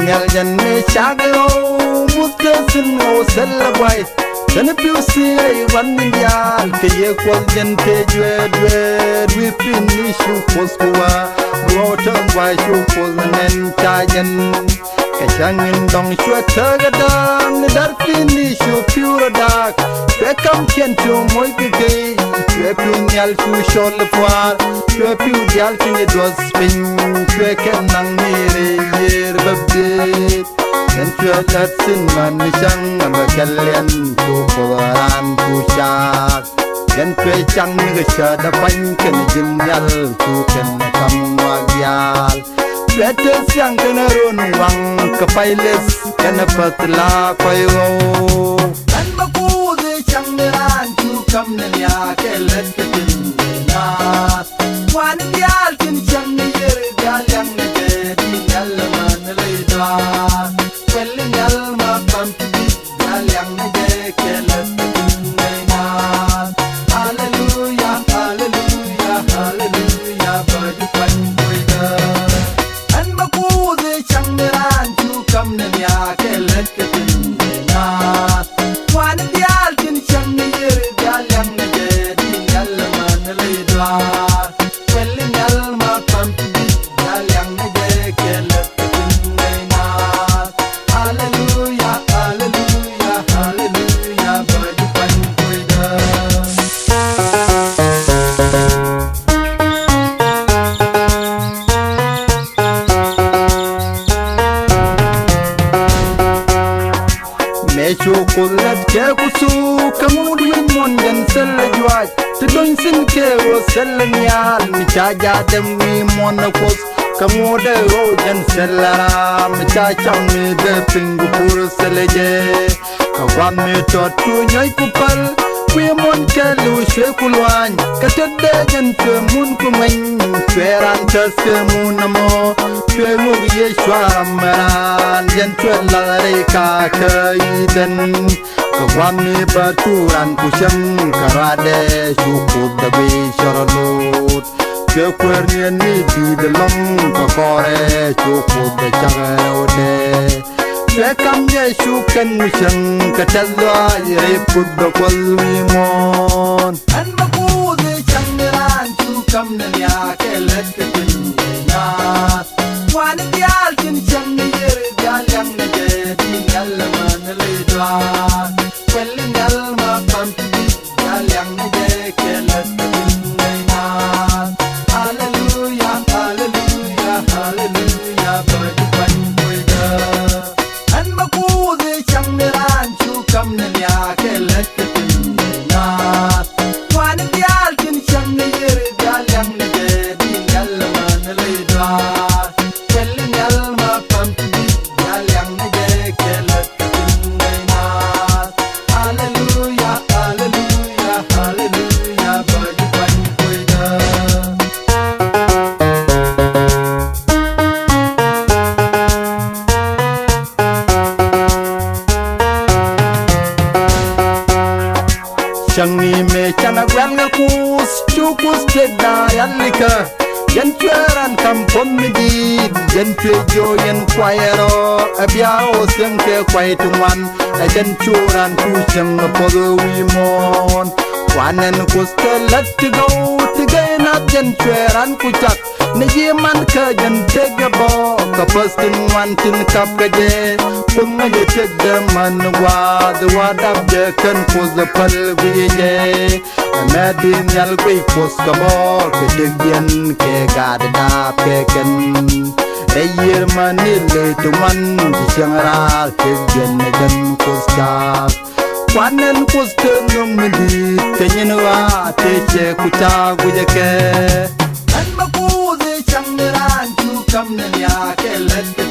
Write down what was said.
nyal jan me chagro mutasin o selagwai Then if you see one Indian, Kay Qualjan Kajwed, we finish you Postua, water by you for the Nen Chajan, Kachangin Dong Shwatagadan, that finish you pure dark, Beckham Kento Moike, Twepin Yal to Shoulder Foire, Twepu Yalkin it was spin, Twekan Nangiri, Babdi. En tuelat sin manishang amakalian tu koran tu syak En tue chang ni gashada pan ken jimyal tu ken kamwagyal Tue siang ken run wang kapailes ken patla koyo An maku de chang ran tu kam ne ya kelet ken na Wan yal ken chang ni yer gal yang ne di yal man le da Hallelujah, hallelujah, hallelujah, and Maku the Changaran to come to ya, let it one of the Alkin Changi, Galang, the Yalaman, Leda, well in Yalma, come to be Galang, the Hallelujah, hallelujah, hallelujah, Chocolate Kakusu, Kamud Wimon and Selajuaj, the Dunsin Kero Selanial, Michaja them we monocos, Kamoda Road and Selara, Michacham, the Pingupur Selaje, Kawame Totu Yaikupal, Wimon Kalu Shekulwan, Katadejan to Munkuman, Tweran Taskamunamo, Twemugi Shwamaran, Yentualareka Kaiden, Kawami Baturan Pusham, Karade, Shukud the Bishorot, Jokwernian Nidi the Long Kakore, Shukud the Chagarode. Welcome, Yeshukan Mission, Catalua, Put the Colmimon. And Maku, the Changaran, to come to Yaka, let it one of the Alkin Changi, Galang, the Yalaman, Leda, well in Yalma, come to be Galang, the Hallelujah, hallelujah, hallelujah, and Maku the Changaran to come to Yaka, let it one of the Alkin Changi, Galang, the Yalaman, Leda. Well in Yalma, come to be Galang, hallelujah, hallelujah, hallelujah, Shangi me chana gwanga kus, chukus cheda yalika. Yentueran kampon midi, yentuejo yen kwayero, abiao senke kwaituman, ajenturan pushang pogo wimon. Wanen kuste let to go, tigain up yentueran kuchak, nejiman ka yentegabo, kapustin wantin kapkaje, pungaje tek the manwa, the wadab de kan pus the palguye. Nadin yalgui poskabo, kedigyan ke gada peken. Eyir manile tuman, kisangara kegyan nagan poskap. Wanen posten numidi, kenyenwa teche kucha gujake. And Maku the Changaran to come to Yaka, let it